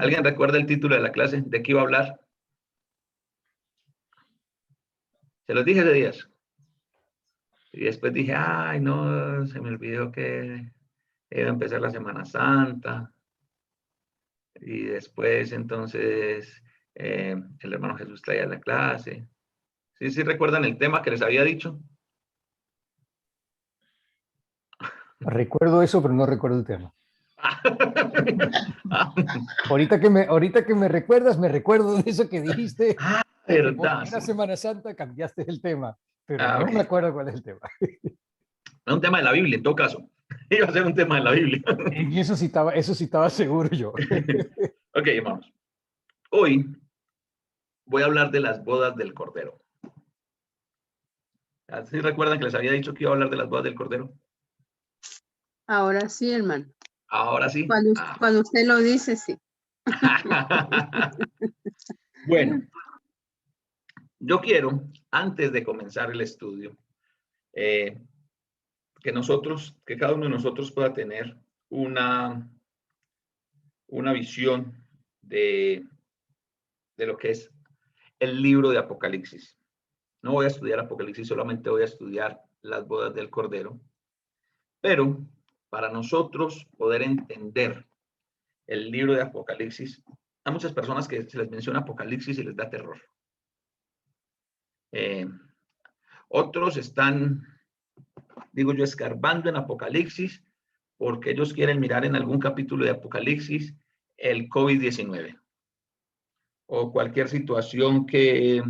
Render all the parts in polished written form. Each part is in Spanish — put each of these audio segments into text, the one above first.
¿Alguien recuerda el título de la clase? ¿De qué iba a hablar? Se los dije de días. Y después dije, ay, no, se me olvidó que iba a empezar la Semana Santa. Y después, entonces, el hermano Jesús traía la clase. ¿Sí, sí recuerdan el tema que les había dicho? Recuerdo eso, pero no recuerdo el tema. Ah, Ahorita que me recuerdas, me recuerdo de eso que dijiste, de que verdad, porque sí. era Semana Santa cambiaste el tema, pero Ah, no ok. me acuerdo cuál es el tema. Es un tema de la Biblia, en todo caso. Iba a ser un tema de la Biblia. En eso sí estaba seguro yo. Ok, hermanos. Hoy voy a hablar de las bodas del Cordero. ¿Sí recuerdan que les había dicho que iba a hablar de las bodas del Cordero? Ahora sí, hermano. Ahora sí. Cuando usted lo dice, sí. Bueno, yo quiero, antes de comenzar el estudio, que cada uno de nosotros pueda tener una visión de lo que es el libro de Apocalipsis. No voy a estudiar Apocalipsis, solamente voy a estudiar las bodas del Cordero. Pero para nosotros poder entender el libro de Apocalipsis, hay muchas personas que se les menciona Apocalipsis y les da terror. Otros están, digo yo, escarbando en Apocalipsis porque ellos quieren mirar en algún capítulo de Apocalipsis el COVID-19 o cualquier situación que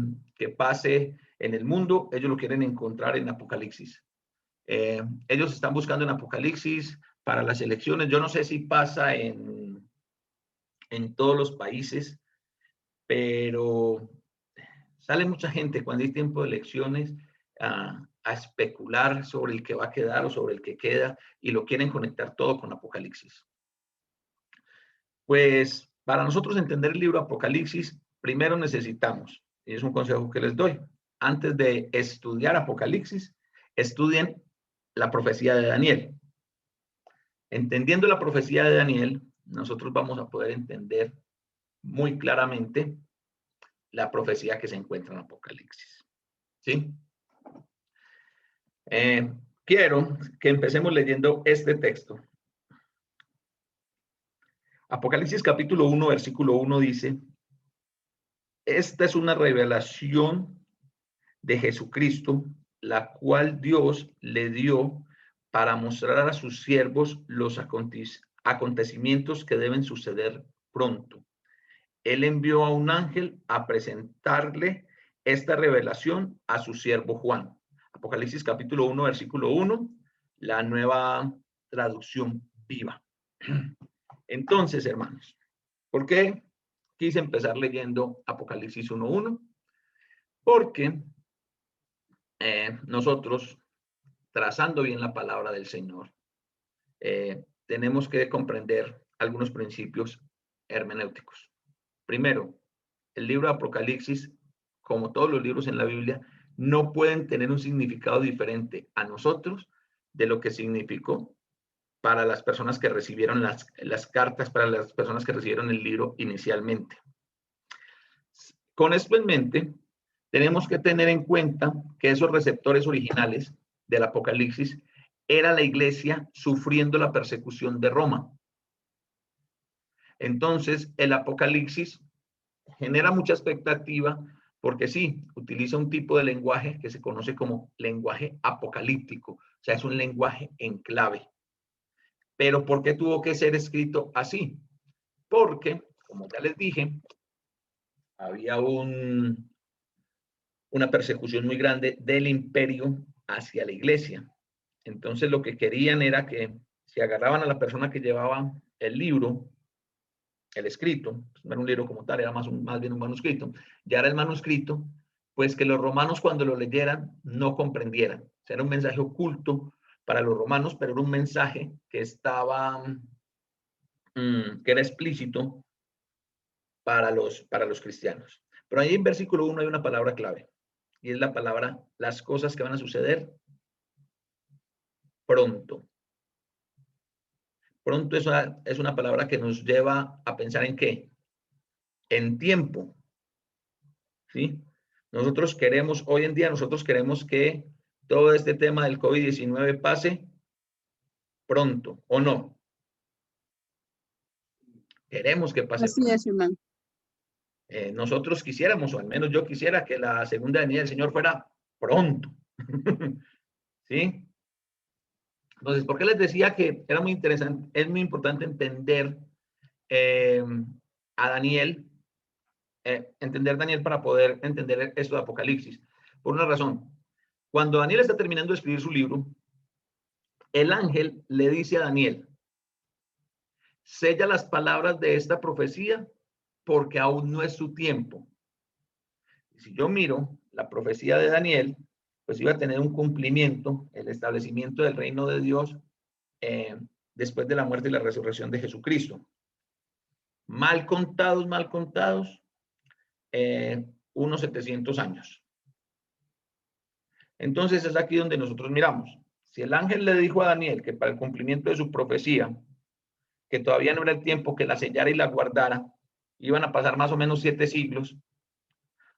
pase en el mundo, ellos lo quieren encontrar en Apocalipsis. Ellos están buscando en Apocalipsis para las elecciones. Yo no sé si pasa en todos los países, pero sale mucha gente cuando hay tiempo de elecciones a especular sobre el que va a quedar o sobre el que queda y lo quieren conectar todo con Apocalipsis. Pues para nosotros entender el libro Apocalipsis, primero necesitamos, y es un consejo que les doy, antes de estudiar Apocalipsis, estudien la profecía de Daniel. Entendiendo la profecía de Daniel, nosotros vamos a poder entender muy claramente la profecía que se encuentra en Apocalipsis. ¿Sí? Quiero que empecemos leyendo este texto. Apocalipsis capítulo 1, versículo 1 dice, esta es una revelación de Jesucristo, la cual Dios le dio para mostrar a sus siervos los acontecimientos que deben suceder pronto. Él envió a un ángel a presentarle esta revelación a su siervo Juan. Apocalipsis capítulo 1, versículo 1, la nueva traducción viva. Entonces, hermanos, ¿por qué quise empezar leyendo Apocalipsis 1:1? Porque nosotros, trazando bien la palabra del Señor, tenemos que comprender algunos principios hermenéuticos. Primero, el libro de Apocalipsis, como todos los libros en la Biblia, no pueden tener un significado diferente a nosotros de lo que significó para las personas que recibieron las cartas, para las personas que recibieron el libro inicialmente. Con esto en mente, tenemos que tener en cuenta que esos receptores originales del Apocalipsis era la iglesia sufriendo la persecución de Roma. Entonces, el Apocalipsis genera mucha expectativa porque sí, utiliza un tipo de lenguaje que se conoce como lenguaje apocalíptico, o sea, es un lenguaje en clave. Pero ¿por qué tuvo que ser escrito así? Porque, como ya les dije, había una persecución muy grande del imperio hacia la iglesia. Entonces lo que querían era que si agarraban a la persona que llevaba el libro, el escrito, no era un libro como tal, era más bien un manuscrito, ya era el manuscrito, pues que los romanos cuando lo leyeran no comprendieran. O sea, era un mensaje oculto para los romanos, pero era un mensaje que estaba, que era explícito para los cristianos. Pero ahí en versículo 1 hay una palabra clave, y es la palabra, las cosas que van a suceder pronto. Pronto es una palabra que nos lleva a pensar en qué, en tiempo, ¿sí? Nosotros queremos, hoy en día nosotros queremos que todo este tema del COVID-19 pase pronto, ¿o no? Queremos que pase Así pronto. es, hermano. Nosotros quisiéramos, o al menos yo quisiera, que la segunda venida del Señor fuera pronto. ¿Sí? Entonces, ¿por qué les decía que era muy interesante, es muy importante entender a Daniel, entender Daniel para poder entender esto de Apocalipsis? Por una razón. Cuando Daniel está terminando de escribir su libro, el ángel le dice a Daniel, sella las palabras de esta profecía porque aún no es su tiempo. Si yo miro la profecía de Daniel, pues iba a tener un cumplimiento, el establecimiento del reino de Dios después de la muerte y la resurrección de Jesucristo. Mal contados, unos 700 años. Entonces es aquí donde nosotros miramos. Si el ángel le dijo a Daniel que para el cumplimiento de su profecía, que todavía no era el tiempo que la sellara y la guardara, iban a pasar más o menos 7 siglos,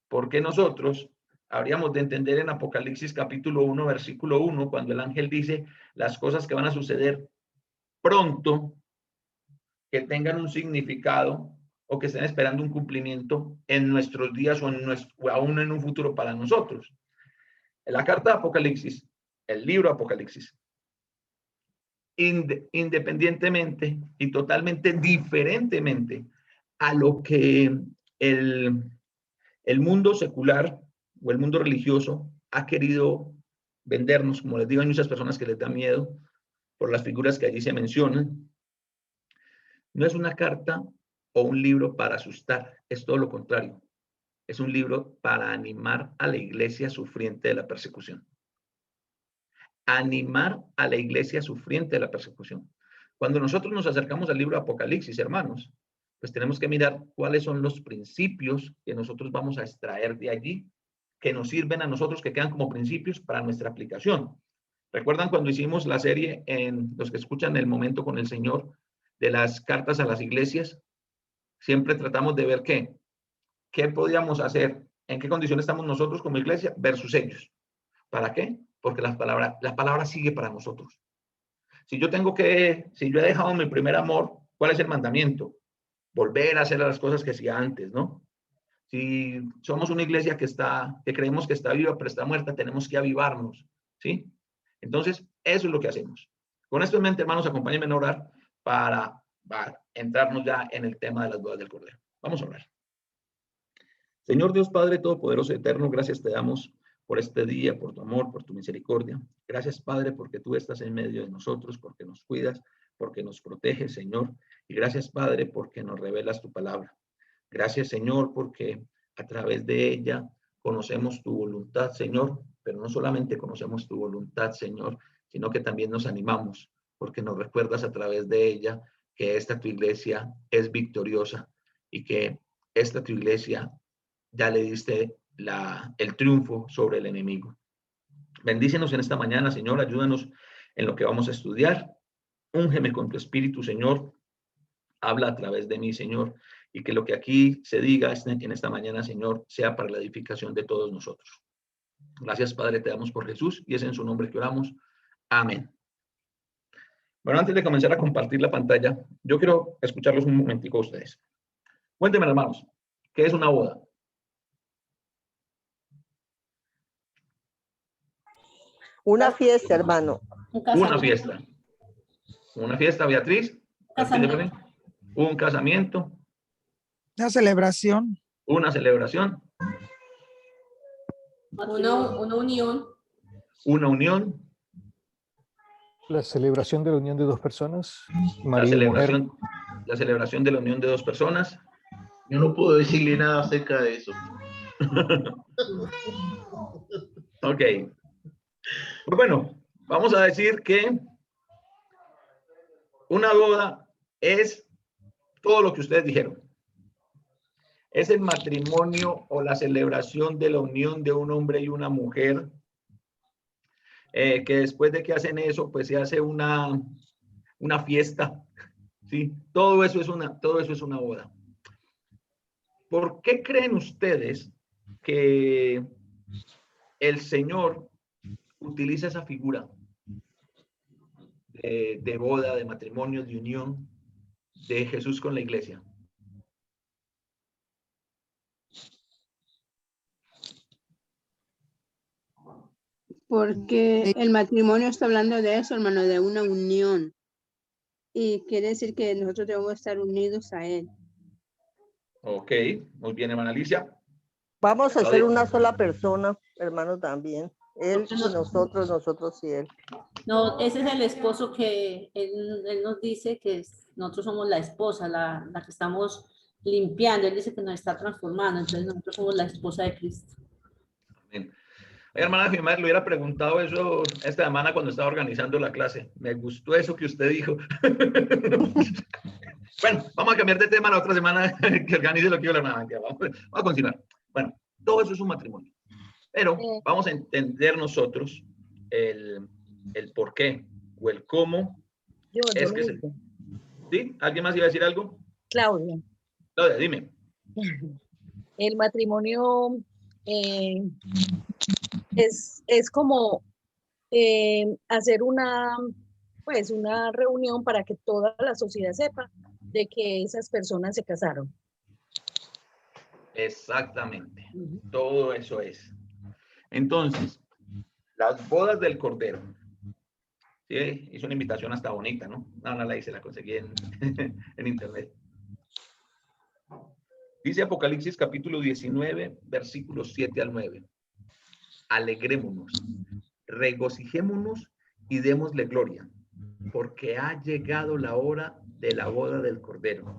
¿por qué nosotros habríamos de entender en Apocalipsis capítulo 1, versículo 1, cuando el ángel dice las cosas que van a suceder pronto, que tengan un significado o que estén esperando un cumplimiento en nuestros días o aún en un futuro para nosotros? En la carta de Apocalipsis, el libro Apocalipsis, independientemente y totalmente diferentemente a lo que el mundo secular o el mundo religioso ha querido vendernos, como les digo, hay muchas personas que les da miedo por las figuras que allí se mencionan. No es una carta o un libro para asustar, es todo lo contrario. Es un libro para animar a la iglesia sufriente de la persecución. Animar a la iglesia sufriente de la persecución. Cuando nosotros nos acercamos al libro de Apocalipsis, hermanos, pues tenemos que mirar cuáles son los principios que nosotros vamos a extraer de allí, que nos sirven a nosotros, que quedan como principios para nuestra aplicación. ¿Recuerdan cuando hicimos la serie en los que escuchan El Momento con el Señor de las cartas a las iglesias? Siempre tratamos de ver qué podíamos hacer, en qué condiciones estamos nosotros como iglesia versus ellos. ¿Para qué? Porque la palabra sigue para nosotros. Si yo he dejado mi primer amor, ¿cuál es el mandamiento? Volver a hacer las cosas que hacía antes, ¿no? Si somos una iglesia que creemos que está viva pero está muerta, tenemos que avivarnos, ¿sí? Entonces, eso es lo que hacemos. Con esto en mente, hermanos, acompáñenme a orar para entrarnos ya en el tema de las bodas del Cordero. Vamos a orar. Señor Dios Padre Todopoderoso, Eterno, gracias te damos por este día, por tu amor, por tu misericordia. Gracias, Padre, porque tú estás en medio de nosotros, porque nos cuidas, porque nos proteges, Señor. Y gracias, Padre, porque nos revelas tu palabra. Gracias, Señor, porque a través de ella conocemos tu voluntad, Señor, pero no solamente conocemos tu voluntad, Señor, sino que también nos animamos, porque nos recuerdas a través de ella que esta tu iglesia es victoriosa y que esta tu iglesia ya le diste el triunfo sobre el enemigo. Bendícenos en esta mañana, Señor, ayúdanos en lo que vamos a estudiar. Úngeme con tu espíritu, Señor. Habla a través de mí, Señor, y que lo que aquí se diga en esta mañana, Señor, sea para la edificación de todos nosotros. Gracias, Padre, te damos por Jesús y es en su nombre que oramos. Amén. Bueno, antes de comenzar a compartir la pantalla, yo quiero escucharlos un momentico a ustedes. Cuéntenme, hermanos, ¿qué es una boda? Una fiesta, hermano. Una fiesta. Una fiesta, Beatriz. Casamiento. Un casamiento. Una celebración. Una celebración. Una unión. Una unión. La celebración de la unión de dos personas. La celebración de la unión de dos personas. Yo no puedo decirle nada acerca de eso. Ok. Pues bueno, vamos a decir que una boda es todo lo que ustedes dijeron. Es el matrimonio o la celebración de la unión de un hombre y una mujer, que después de que hacen eso, pues se hace una fiesta, ¿sí? Todo eso es una boda. ¿por qué creen ustedes que el Señor utiliza esa figura de boda, de matrimonio, de unión de Jesús con la iglesia? Porque el matrimonio está hablando de eso, hermano, de una unión. Y quiere decir que nosotros debemos estar unidos a Él. Ok, muy bien, hermana Alicia. Vamos a ser Claudia. una sola persona, hermano, también. Él y nosotros, nosotros y él. No, ese es el esposo que él nos dice que nosotros somos la esposa, la que estamos limpiando. Él dice que nos está transformando, entonces nosotros somos la esposa de Cristo. Amén. Hermana Jimena, le hubiera preguntado eso esta semana cuando estaba organizando la clase. Me gustó eso que usted dijo. Bueno, vamos a cambiar de tema la otra semana que organice lo que yo la hermana. Vamos a continuar. Bueno, todo eso es un matrimonio. Pero vamos a entender nosotros el por qué o el cómo es que se... ¿Sí? ¿Alguien más iba a decir algo? Claudia, Claudia, dime. el matrimonio es como hacer una reunión para que toda la sociedad sepa de que esas personas se casaron. Exactamente. Todo eso es. Entonces, las bodas del Cordero. Sí, hizo una invitación hasta bonita, ¿no? No la hice, la conseguí en internet. Dice Apocalipsis capítulo 19, versículos 7 al 9. Alegrémonos, regocijémonos y démosle gloria, porque ha llegado la hora de la boda del Cordero.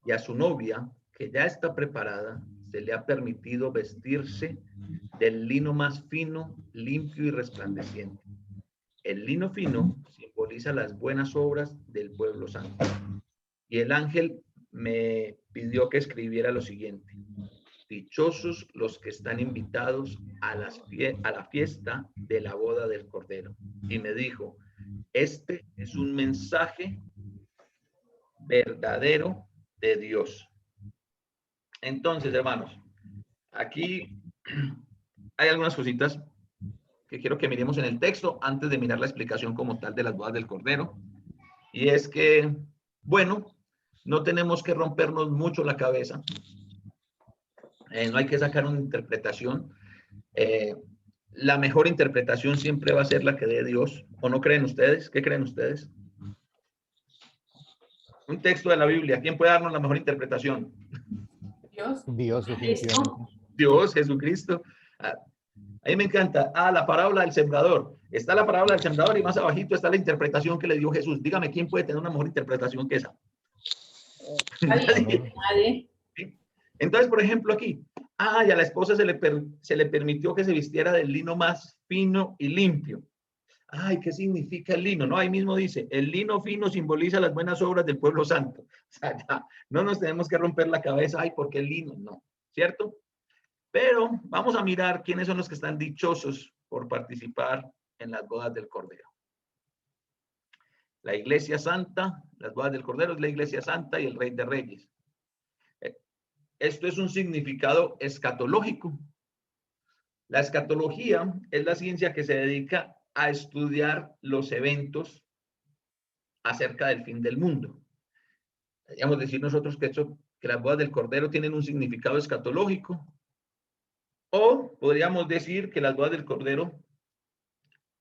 Y a su novia, que ya está preparada, se le ha permitido vestirse del lino más fino, limpio y resplandeciente. El lino fino simboliza las buenas obras del pueblo santo. Y el ángel me pidió que escribiera lo siguiente: dichosos los que están invitados a la fiesta de la boda del Cordero. Y me dijo, este es un mensaje verdadero de Dios. Entonces, hermanos, aquí hay algunas cositas que quiero que miremos en el texto antes de mirar la explicación como tal de las bodas del Cordero. Y es que, bueno, no tenemos que rompernos mucho la cabeza. No hay que sacar una interpretación. La mejor interpretación siempre va a ser la que dé Dios. ¿O no creen ustedes? ¿Qué creen ustedes? Un texto de la Biblia. ¿Quién puede darnos la mejor interpretación? Dios. Dios, definitivamente. Dios, Jesucristo. A mí me encanta. La parábola del sembrador. Está la parábola del sembrador y más abajito está la interpretación que le dio Jesús. Dígame, ¿quién puede tener una mejor interpretación que esa? Nadie. Entonces, por ejemplo, aquí, y a la esposa se le permitió que se vistiera del lino más fino y limpio. ¿Qué significa el lino? No, ahí mismo dice, el lino fino simboliza las buenas obras del pueblo santo. O sea, ya, no nos tenemos que romper la cabeza, ¿por qué el lino? No, ¿cierto? Pero vamos a mirar quiénes son los que están dichosos por participar en las bodas del Cordero. La Iglesia Santa, las bodas del Cordero es la Iglesia Santa y el Rey de Reyes. Esto es un significado escatológico. La escatología es la ciencia que se dedica a estudiar los eventos acerca del fin del mundo. Podríamos decir nosotros que las bodas del Cordero tienen un significado escatológico, o podríamos decir que las bodas del Cordero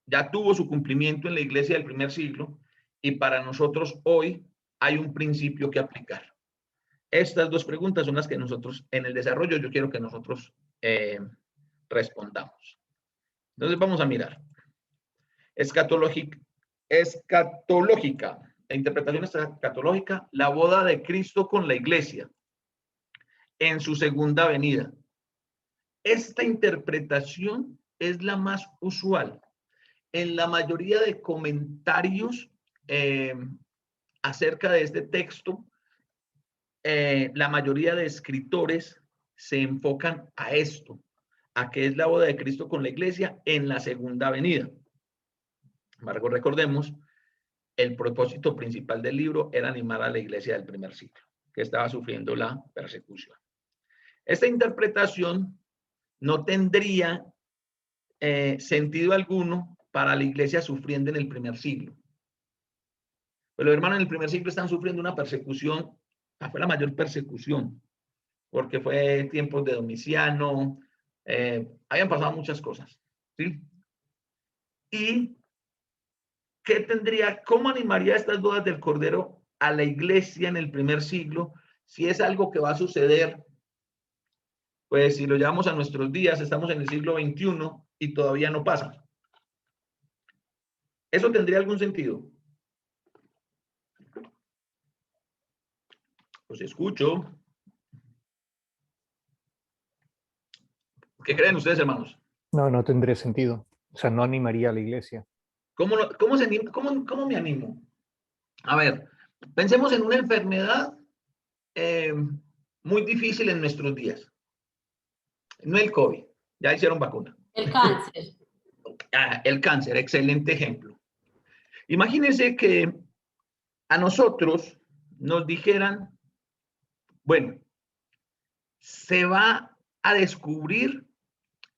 ya tuvo su cumplimiento en la iglesia del primer siglo y para nosotros hoy hay un principio que aplicar. Estas dos preguntas son las que nosotros en el desarrollo yo quiero que nosotros respondamos. Entonces vamos a mirar. Escatológica, la interpretación escatológica, la boda de Cristo con la iglesia en su segunda venida. Esta interpretación es la más usual. En la mayoría de comentarios acerca de este texto, la mayoría de escritores se enfocan a esto, a que es la boda de Cristo con la iglesia en la segunda venida. Sin embargo, recordemos, el propósito principal del libro era animar a la iglesia del primer siglo, que estaba sufriendo la persecución. Esta interpretación no tendría sentido alguno para la iglesia sufriendo en el primer siglo. Pero los hermanos en el primer siglo están sufriendo una persecución, fue la mayor persecución, porque fue tiempos de Domiciano, habían pasado muchas cosas, ¿sí? ¿Y qué tendría, cómo animaría estas bodas del Cordero a la iglesia en el primer siglo si es algo que va a suceder? Pues si lo llevamos a nuestros días, estamos en el siglo XXI y todavía no pasa. ¿Eso tendría algún sentido? Pues escucho. ¿Qué creen ustedes, hermanos? No, no tendría sentido. O sea, no animaría a la iglesia. ¿Cómo me animo? A ver, pensemos en una enfermedad muy difícil en nuestros días. No el COVID, ya hicieron vacuna. El cáncer. El cáncer, excelente ejemplo. Imagínense que a nosotros nos dijeran, bueno, se va a descubrir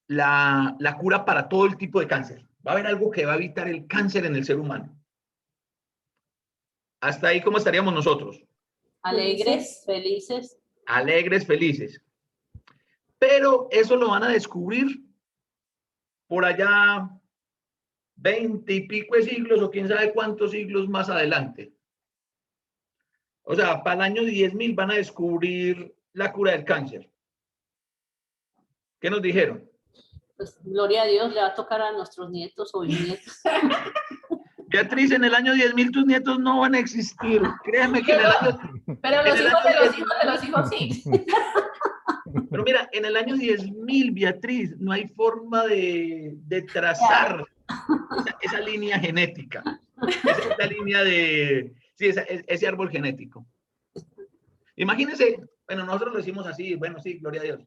la cura para todo el tipo de cáncer. Va a haber algo que va a evitar el cáncer en el ser humano. Hasta ahí, ¿cómo estaríamos nosotros? Alegres, felices. Alegres, felices. Pero eso lo van a descubrir por allá 20 y pico de siglos o quién sabe cuántos siglos más adelante. O sea, para el año 10.000 van a descubrir la cura del cáncer. ¿Qué nos dijeron? Pues gloria a Dios, le va a tocar a nuestros nietos o bisnietos. Beatriz, en el año 10.000 tus nietos no van a existir. Créeme que en el año... Pero los hijos de los hijos sí. Pero mira, en el año 10.000, Beatriz, no hay forma de trazar esa línea genética. Esa línea de... Sí, ese árbol genético. Imagínense, bueno, nosotros lo decimos así, bueno, sí, gloria a Dios.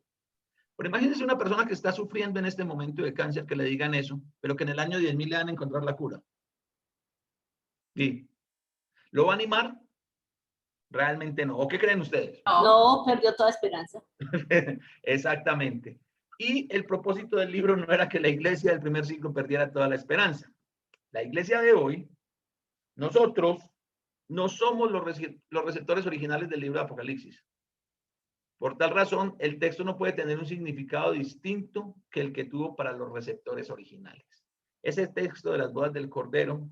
Pero imagínense una persona que está sufriendo en este momento de cáncer, que le digan eso, pero que en el año 10.000 le van a encontrar la cura. ¿Sí? ¿Lo va a animar? Realmente no. ¿O qué creen ustedes? No, perdió toda esperanza. Exactamente. Y el propósito del libro no era que la iglesia del primer siglo perdiera toda la esperanza. La iglesia de hoy, nosotros no somos los receptores originales del libro de Apocalipsis. Por tal razón, el texto no puede tener un significado distinto que el que tuvo para los receptores originales. Ese texto de las bodas del Cordero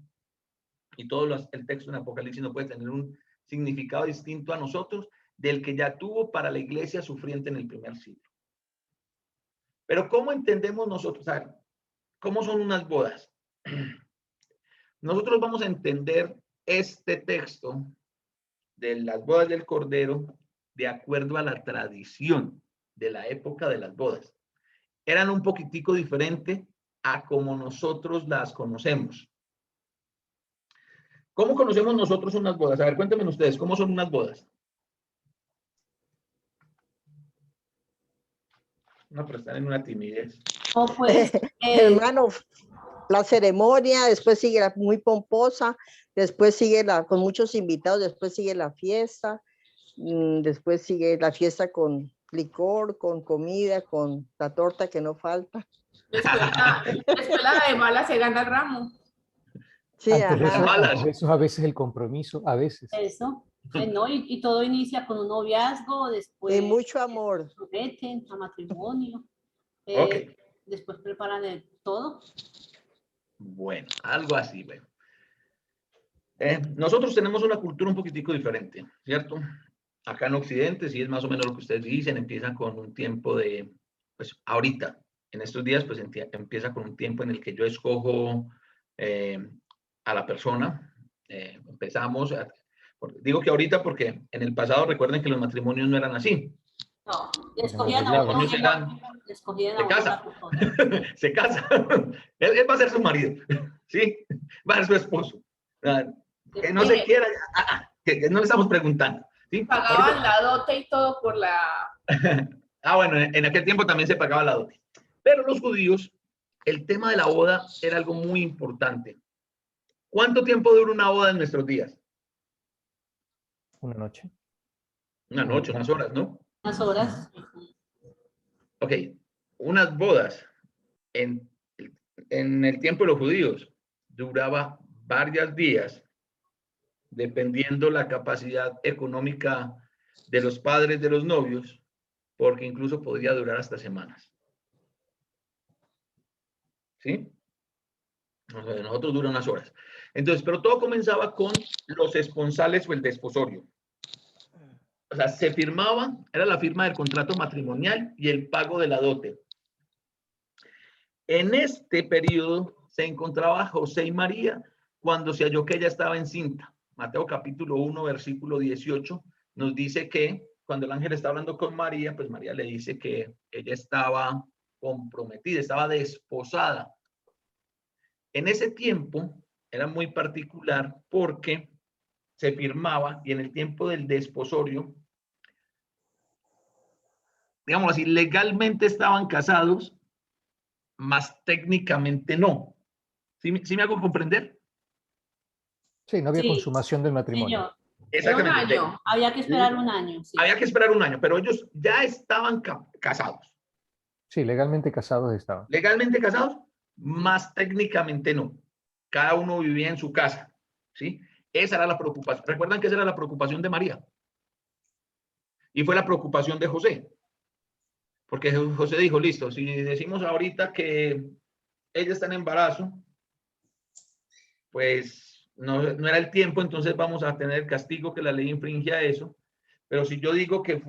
y todo el texto en Apocalipsis no puede tener un significado distinto a nosotros del que ya tuvo para la iglesia sufriente en el primer siglo. Pero ¿cómo entendemos nosotros? A ver, ¿cómo son unas bodas? Nosotros vamos a entender este texto de las bodas del Cordero de acuerdo a la tradición de la época de las bodas. Eran un poquitico diferente a como nosotros las conocemos. ¿Cómo conocemos nosotros unas bodas? A ver, cuéntenme ustedes, ¿cómo son unas bodas? No, pero están en una timidez. No, pues, Hermano, la ceremonia, después sigue la muy pomposa, después sigue con muchos invitados, después sigue la fiesta, después sigue la fiesta con licor, con comida, con la torta que no falta. Después la de mala se gana el ramo. Sí, eso a veces el compromiso, a veces. Eso, ¿no? Y todo inicia con un noviazgo, después... De mucho amor. Prometen a matrimonio. Okay. Después preparan todo. Bueno, algo así, bueno. Nosotros tenemos una cultura un poquitico diferente, ¿cierto? Acá en Occidente, sí es más o menos lo que ustedes dicen, empieza con un tiempo de, pues ahorita, en estos días, pues empieza con un tiempo en el que yo escojo a la persona. Empezamos, digo que ahorita porque en el pasado recuerden que los matrimonios no eran así. No, escogían a uno, se casa. Se casa. Él va a ser su marido, ¿sí? Va a ser su esposo. Que no se quiera, que no le estamos preguntando. ¿Sí? Pagaban la dote y todo por la... Bueno, en aquel tiempo también se pagaba la dote. Pero los judíos, el tema de la boda era algo muy importante. ¿Cuánto tiempo dura una boda en nuestros días? Una noche. Una noche, unas horas, ¿no? Unas horas. Ok, unas bodas en el tiempo de los judíos duraba varios días, dependiendo la capacidad económica de los padres de los novios, porque incluso podría durar hasta semanas. ¿Sí? Nosotros dura unas horas. Entonces, pero todo comenzaba con los esponsales o el desposorio. O sea, se firmaba, era la firma del contrato matrimonial y el pago de la dote. En este periodo se encontraba José y María cuando se halló que ella estaba encinta. Mateo capítulo 1, versículo 18, nos dice que cuando el ángel está hablando con María, pues María le dice que ella estaba comprometida, estaba desposada. En ese tiempo era muy particular porque se firmaba y en el tiempo del desposorio, digamos así, legalmente estaban casados, más técnicamente no. ¿Sí me hago comprender? Sí, no había Sí, consumación del matrimonio. señor. Exactamente. Un año. Había que esperar un año. Sí. Había que esperar un año, pero ellos ya estaban casados. Sí, legalmente casados estaban. Legalmente casados, más técnicamente no. Cada uno vivía en su casa, ¿sí? Esa era la preocupación. ¿Recuerdan que esa era la preocupación de María? Y fue la preocupación de José. Porque José dijo, listo, si decimos ahorita que ella está en embarazo, pues no era el tiempo, entonces vamos a tener el castigo que la ley infringe a eso. Pero si yo digo que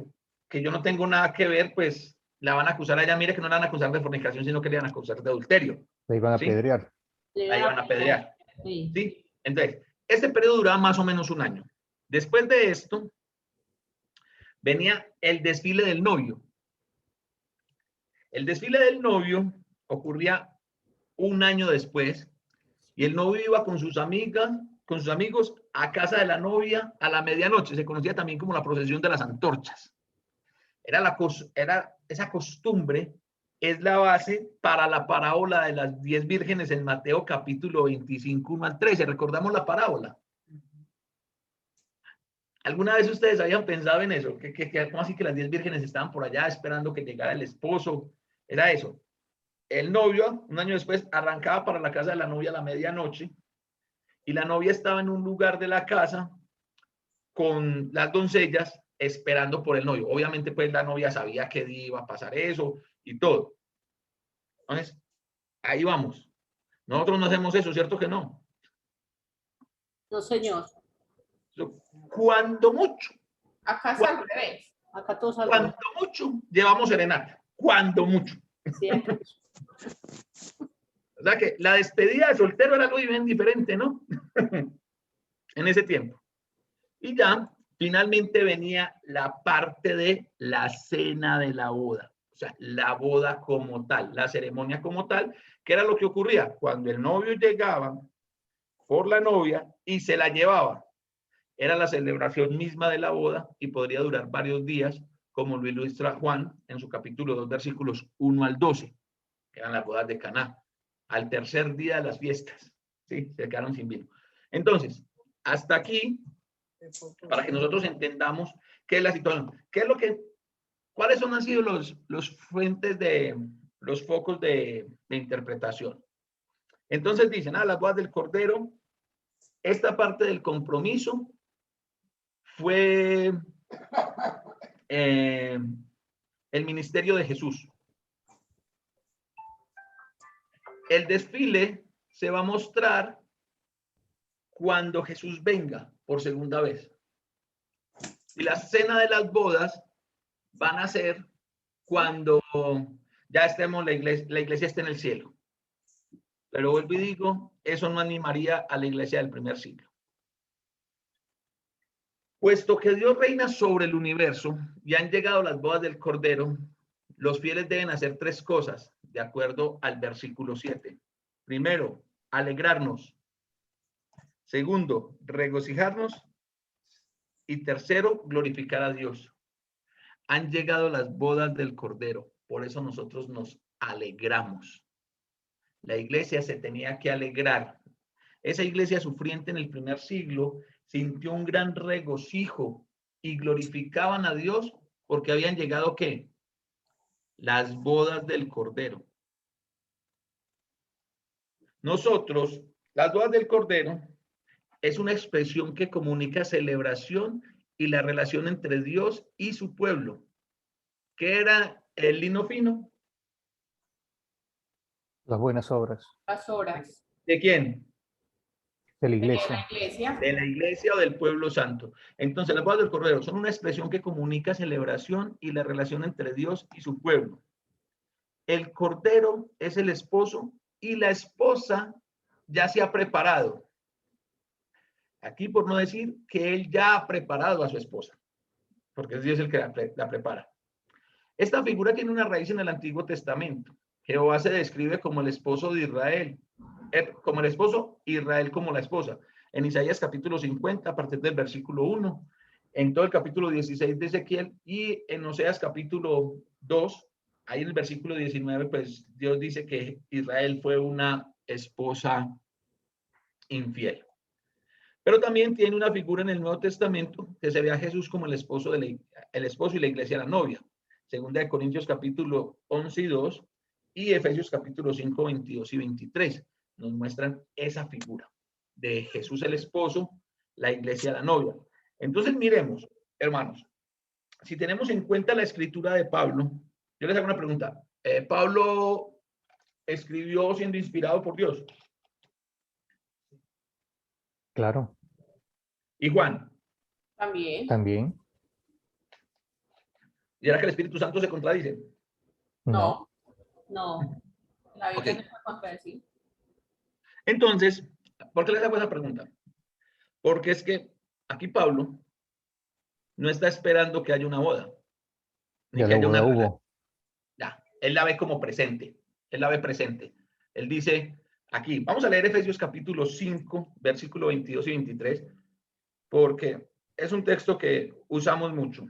yo no tengo nada que ver, pues la van a acusar a ella. Mire que no la van a acusar de fornicación, sino que le van a acusar de adulterio. La iban a ¿sí? apedrear. La iban a apedrear. Sí. ¿Sí? Entonces, este periodo duraba más o menos un año. Después de esto, venía el desfile del novio. El desfile del novio ocurría un año después y el novio iba con sus amigas, con sus amigos a casa de la novia a la medianoche. Se conocía también como la procesión de las antorchas. Era esa costumbre, es la base para la parábola de las 10 vírgenes en Mateo capítulo 25, 1 al 13. ¿Recordamos la parábola? ¿Alguna vez ustedes habían pensado en eso? ¿Cómo así que las 10 vírgenes estaban por allá esperando que llegara el esposo? Era eso. El novio, un año después, arrancaba para la casa de la novia a la medianoche y la novia estaba en un lugar de la casa con las doncellas esperando por el novio. Obviamente, pues la novia sabía que iba a pasar eso y todo. Entonces, ahí vamos. Nosotros no hacemos eso, ¿cierto que no? No, señor. Cuando mucho. Acá es al revés. Acá todos al Cuando mucho llevamos serenata. Cuando mucho. Sí, acá. O sea que la despedida de soltero era algo bien diferente, ¿no? En ese tiempo. Y ya finalmente venía la parte de la cena de la boda. O sea, la boda como tal, la ceremonia como tal, que era lo que ocurría cuando el novio llegaba por la novia y se la llevaba. Era la celebración misma de la boda y podría durar varios días, como lo ilustra Juan en su capítulo 2, versículos 1 al 12, que eran las bodas de Caná. Al tercer día de las fiestas, ¿sí? Se quedaron sin vino. Entonces, hasta aquí, para que nosotros entendamos qué es la situación, cuáles han sido los fuentes los focos de interpretación. Entonces dicen, las bodas del Cordero, esta parte del compromiso fue el ministerio de Jesús. El desfile se va a mostrar cuando Jesús venga por segunda vez. Y la cena de las bodas van a ser cuando ya estemos, la iglesia esté en el cielo. Pero vuelvo y digo, eso no animaría a la iglesia del primer siglo. Puesto que Dios reina sobre el universo y han llegado las bodas del Cordero, los fieles deben hacer 3 cosas, de acuerdo al versículo 7. Primero, alegrarnos. Segundo, regocijarnos. Y tercero, glorificar a Dios. Han llegado las bodas del Cordero, por eso nosotros nos alegramos. La iglesia se tenía que alegrar. Esa iglesia sufriente en el primer siglo sintió un gran regocijo y glorificaban a Dios porque habían llegado, ¿qué? Las bodas del Cordero. Nosotros, las bodas del Cordero es una expresión que comunica celebración y la relación entre Dios y su pueblo. ¿Qué era el lino fino? Las buenas obras Las horas ¿De quién? de la de la iglesia. iglesia. De la iglesia o del pueblo santo. Entonces, las bodas del Cordero son una expresión que comunica celebración y la relación entre Dios y su pueblo. El Cordero es el esposo y la esposa ya se ha preparado. Aquí por no decir que él ya ha preparado a su esposa, porque es Dios el que la prepara. Esta figura tiene una raíz en el Antiguo Testamento. Jehová se describe como el esposo de Israel, como el esposo, Israel como la esposa. En Isaías capítulo 50, a partir del versículo 1, en todo el capítulo 16 de Ezequiel y en Oseas capítulo 2, ahí en el versículo 19, pues Dios dice que Israel fue una esposa infiel. Pero también tiene una figura en el Nuevo Testamento que se ve a Jesús como el esposo, el esposo y la iglesia la novia. Segunda de Corintios capítulo 11 y 2 y Efesios capítulo 5, 22 y 23 nos muestran esa figura de Jesús el esposo, la iglesia la novia. Entonces miremos, hermanos, si tenemos en cuenta la escritura de Pablo, yo les hago una pregunta. ¿Pablo escribió siendo inspirado por Dios? Claro, ¿Y Juan? También. también. ¿Y era que el Espíritu Santo se contradice? No. No. La Biblia Ok. no se contradice. Entonces, ¿por qué les hago esa pregunta? Porque es que aquí Pablo no está esperando que haya una boda, ni Ya que la haya boda una hubo. ya, él la ve como presente, él la ve presente. Él dice aquí, vamos a leer Efesios capítulo 5, versículo 22 y 23, porque es un texto que usamos mucho.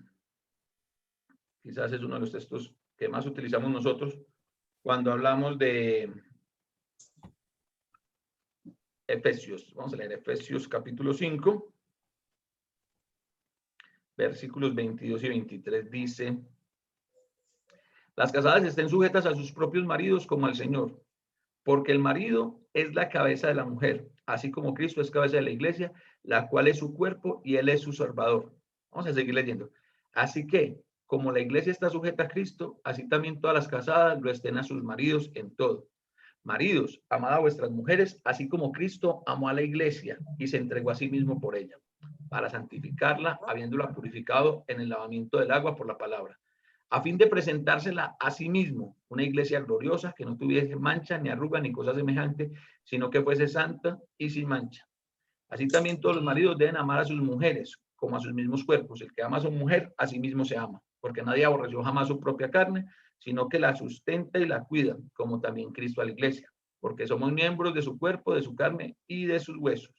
Quizás es uno de los textos que más utilizamos nosotros cuando hablamos de Efesios. Vamos a leer Efesios capítulo 5, versículos 22 y 23. Dice: las casadas estén sujetas a sus propios maridos como al Señor, porque el marido es la cabeza de la mujer, así como Cristo es cabeza de la iglesia, la cual es su cuerpo y él es su salvador. Vamos a seguir leyendo. Así que, como la iglesia está sujeta a Cristo, así también todas las casadas lo estén a sus maridos en todo. Maridos, amad a vuestras mujeres, así como Cristo amó a la iglesia y se entregó a sí mismo por ella, para santificarla, habiéndola purificado en el lavamiento del agua por la palabra, a fin de presentársela a sí mismo, una iglesia gloriosa que no tuviese mancha, ni arruga, ni cosa semejante, sino que fuese santa y sin mancha. Así también todos los maridos deben amar a sus mujeres, como a sus mismos cuerpos. El que ama a su mujer, a sí mismo se ama, porque nadie aborreció jamás su propia carne, sino que la sustenta y la cuida, como también Cristo a la iglesia, porque somos miembros de su cuerpo, de su carne y de sus huesos.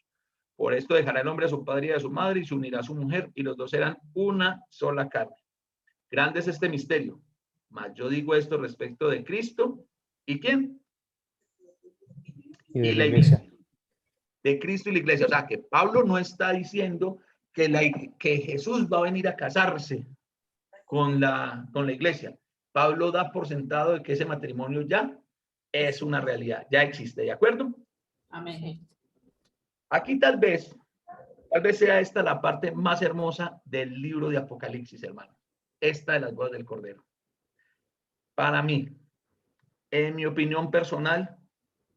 Por esto dejará el hombre a su padre y a su madre, y se unirá a su mujer, y los dos serán una sola carne. Grande es este misterio, mas yo digo esto respecto de Cristo, ¿y quién? Y de la iglesia. De Cristo y la iglesia. O sea, que Pablo no está diciendo que Jesús va a venir a casarse con la iglesia. Pablo da por sentado de que ese matrimonio ya es una realidad, ya existe, ¿de acuerdo? Amén. Aquí tal vez sea esta la parte más hermosa del libro de Apocalipsis, hermano. Esta de las bodas del Cordero. Para mí, en mi opinión personal,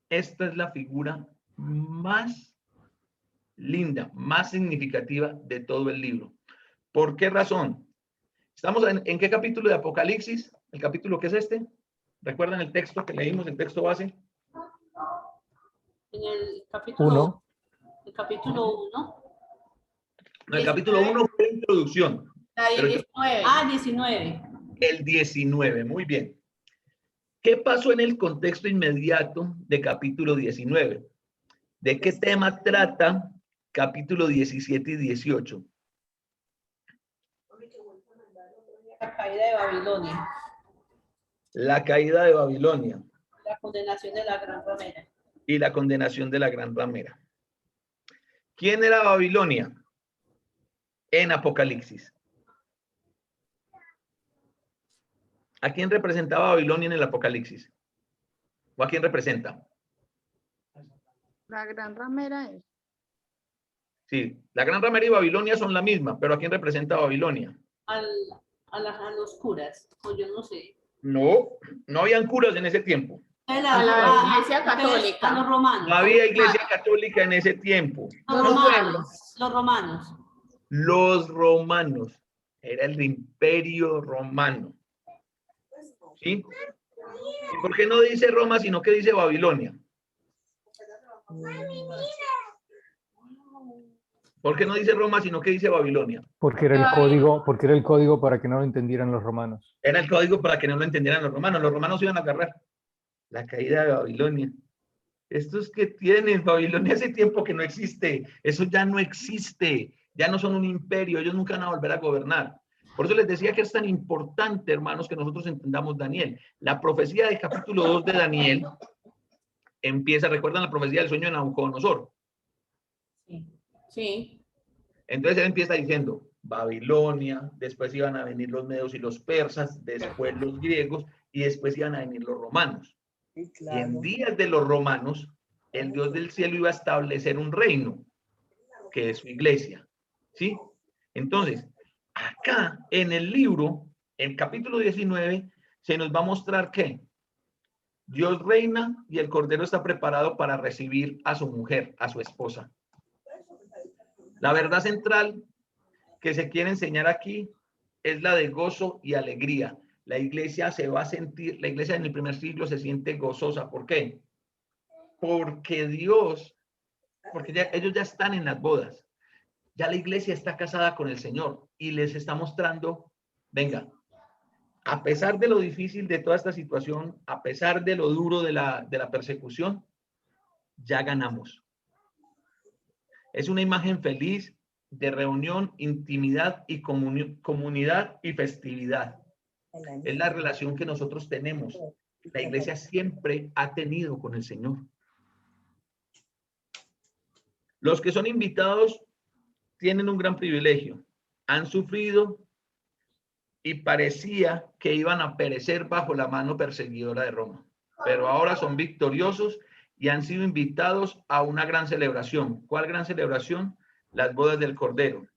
esta es la figura más linda, más significativa de todo el libro. ¿Por qué razón? ¿Estamos en qué capítulo de Apocalipsis? ¿El capítulo que es este? ¿Recuerdan el texto que leímos, el texto base? En el capítulo 1. El capítulo 1. No, el capítulo 1 fue la introducción. Ahí Pero 19. 19. el 19, muy bien. ¿Qué pasó en el contexto inmediato de capítulo 19? ¿De qué tema trata capítulo 17 y 18? La caída de Babilonia. La caída de Babilonia La condenación de la gran ramera. y la condenación de la gran ramera. ¿Quién era Babilonia en Apocalipsis? ¿A quién representaba Babilonia en el Apocalipsis? ¿O a quién representa? La gran ramera es. Sí, la gran ramera y Babilonia son la misma, pero ¿a quién representa Babilonia? A los curas, o yo no sé. No, no habían curas en ese tiempo. A la Iglesia Católica. A los romanos. No había iglesia católica en ese tiempo. Los romanos. Los romanos. Era el imperio romano. ¿Sí? ¿Y por qué no dice Roma, sino que dice Babilonia? ¿Por qué no dice Roma, sino que dice Babilonia? Porque era el código para que no lo entendieran los romanos. Era el código para que no lo entendieran los romanos. Los romanos iban a agarrar la caída de Babilonia. Estos que tienen Babilonia hace tiempo que no existe. Eso ya no existe. Ya no son un imperio. Ellos nunca van a volver a gobernar. Por eso les decía que es tan importante, hermanos, que nosotros entendamos Daniel. La profecía del capítulo 2 de Daniel empieza, ¿recuerdan la profecía del sueño de Nabucodonosor? Sí. Entonces él empieza diciendo Babilonia, después iban a venir los medos y los persas, después los griegos y después iban a venir los romanos. Sí, claro. Y en días de los romanos, el Dios del cielo iba a establecer un reino, que es su iglesia. ¿Sí? Entonces, acá en el libro, en capítulo 19, se nos va a mostrar que Dios reina y el Cordero está preparado para recibir a su mujer, a su esposa. La verdad central que se quiere enseñar aquí es la de gozo y alegría. La iglesia se va a sentir, la iglesia en el primer siglo se siente gozosa. ¿Por qué? Porque Dios, porque ellos ya están en las bodas. Ya la iglesia está casada con el Señor y les está mostrando, venga, a pesar de lo difícil de toda esta situación, a pesar de lo duro de la persecución, ya ganamos. Es una imagen feliz de reunión, intimidad y comunidad y festividad. Es la relación que nosotros tenemos. La iglesia siempre ha tenido con el Señor. Los que son invitados tienen un gran privilegio. Han sufrido y parecía que iban a perecer bajo la mano perseguidora de Roma. Pero ahora son victoriosos y han sido invitados a una gran celebración. ¿Cuál gran celebración? Las bodas del Cordero.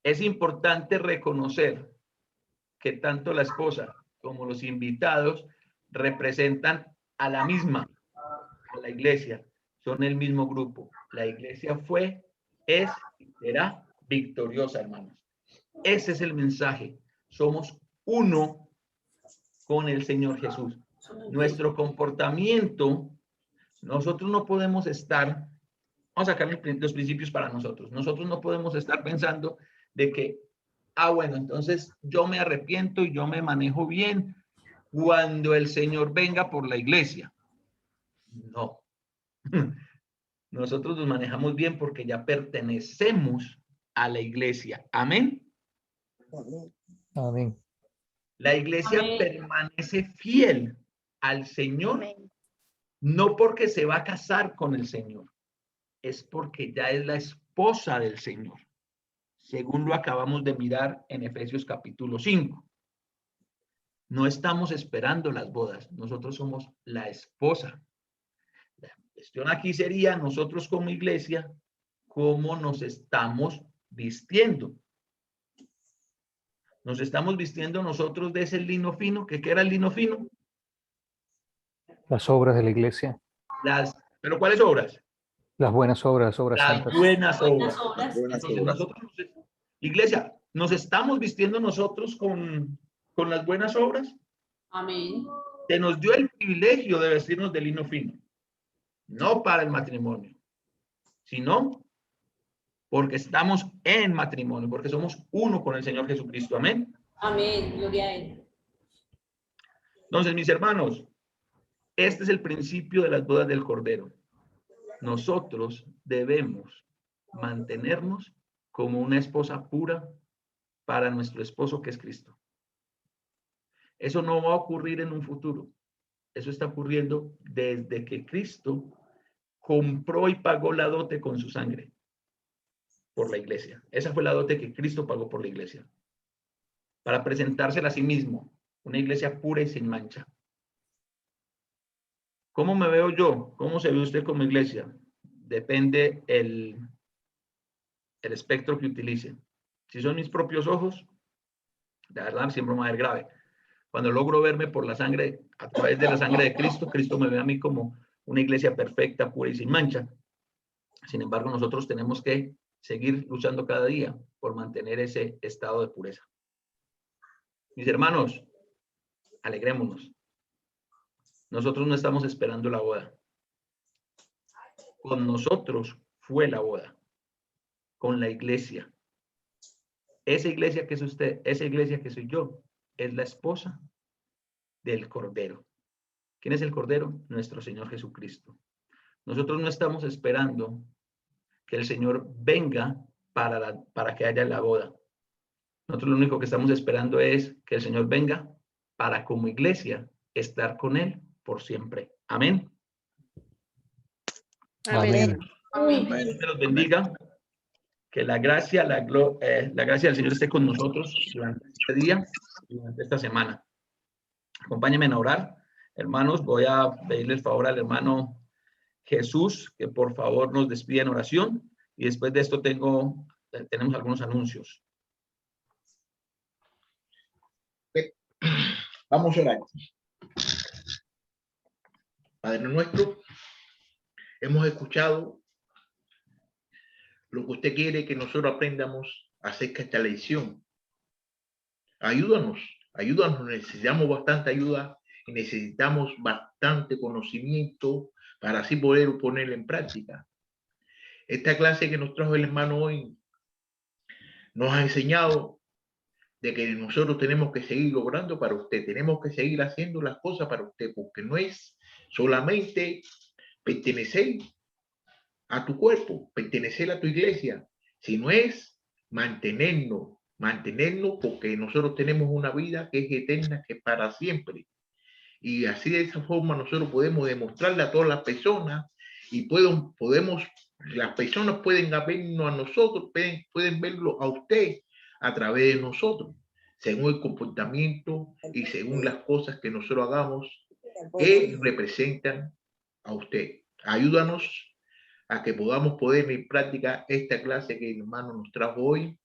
Es importante reconocer que tanto la esposa como los invitados representan a la misma, a la iglesia. Son el mismo grupo. La iglesia fue, es y será victoriosa, hermanos. Ese es el mensaje. Somos uno con el Señor Jesús. Nuestro comportamiento, nosotros no podemos estar, vamos a sacar los principios para nosotros. Nosotros no podemos estar pensando de que, bueno, entonces yo me arrepiento y yo me manejo bien cuando el Señor venga por la iglesia. No. Nosotros nos manejamos bien porque ya pertenecemos a la iglesia. Amén. Amén. La iglesia Amén. permanece fiel al Señor, no porque se va a casar con el Señor, es porque ya es la esposa del Señor, según lo acabamos de mirar en Efesios capítulo 5. No estamos esperando las bodas, nosotros somos la esposa. La cuestión aquí sería nosotros como iglesia, cómo nos estamos vistiendo. Nos estamos vistiendo nosotros de ese lino fino. ¿Qué era el lino fino? Las obras de la iglesia. ¿Pero cuáles obras? Las buenas obras, las obras Las santas. buenas obras. Buenas Entonces obras. nosotros, iglesia, ¿nos estamos vistiendo nosotros con las buenas obras? Amén. Se nos dio el privilegio de vestirnos de lino fino. No para el matrimonio, sino porque estamos en matrimonio, porque somos uno con el Señor Jesucristo. Amén. Amén. Gloria a Él. Entonces, mis hermanos, este es el principio de las bodas del Cordero. Nosotros debemos mantenernos como una esposa pura para nuestro esposo que es Cristo. Eso no va a ocurrir en un futuro. Eso está ocurriendo desde que Cristo compró y pagó la dote con su sangre por la iglesia. Esa fue la dote que Cristo pagó por la iglesia, para presentársela a sí mismo una iglesia pura y sin mancha. ¿Cómo me veo yo? ¿Cómo se ve usted como iglesia? Depende el espectro que utilice. Si son mis propios ojos, la verdad siempre me va a ver grave. Cuando logro verme por la sangre, a través de la sangre de Cristo, Cristo me ve a mí como una iglesia perfecta, pura y sin mancha. Sin embargo, nosotros tenemos que seguir luchando cada día por mantener ese estado de pureza. Mis hermanos, alegrémonos. Nosotros no estamos esperando la boda. Con nosotros fue la boda. Con la iglesia. Esa iglesia que es usted, esa iglesia que soy yo, es la esposa del Cordero. ¿Quién es el Cordero? Nuestro Señor Jesucristo. Nosotros no estamos esperando que el Señor venga para que haya la boda. Nosotros lo único que estamos esperando es que el Señor venga para, como iglesia, estar con Él por siempre. Amén. Amén. Dios te los bendiga. Que la gracia, la gracia del Señor esté con nosotros durante este día, durante esta semana. Acompáñenme a orar. Hermanos, voy a pedirle el favor al hermano Jesús, que por favor nos despida en oración. Y después de esto tenemos algunos anuncios. Vamos a orar. Padre nuestro, hemos escuchado lo que usted quiere que nosotros aprendamos acerca de esta lección. Ayúdanos, necesitamos bastante ayuda y necesitamos bastante conocimiento para así poder ponerlo en práctica. Esta clase que nos trajo el hermano hoy nos ha enseñado de que nosotros tenemos que seguir logrando para usted, tenemos que seguir haciendo las cosas para usted, porque no es solamente pertenecer a tu cuerpo, pertenecer a tu iglesia, sino es mantenernos porque nosotros tenemos una vida que es eterna, que es para siempre. Y así de esa forma nosotros podemos demostrarle a todas las personas y las personas pueden vernos a nosotros, pueden verlo a usted a través de nosotros, según el comportamiento y según las cosas que nosotros hagamos que representan a usted. Ayúdanos a que podamos poner en práctica esta clase que el hermano nos trajo hoy,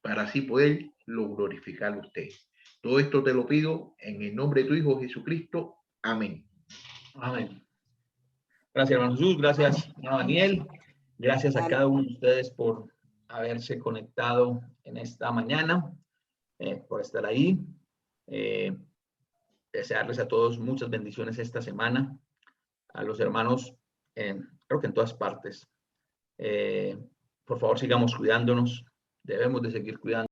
para así poderlo glorificar a usted. Todo esto te lo pido en el nombre de tu Hijo Jesucristo. Amén. Amén. Gracias, hermano Jesús. Gracias, hermano Daniel. Gracias a cada uno de ustedes por haberse conectado en esta mañana, por estar ahí. Desearles a todos muchas bendiciones esta semana. A los hermanos, creo que en todas partes. Por favor, sigamos cuidándonos. Debemos de seguir cuidando.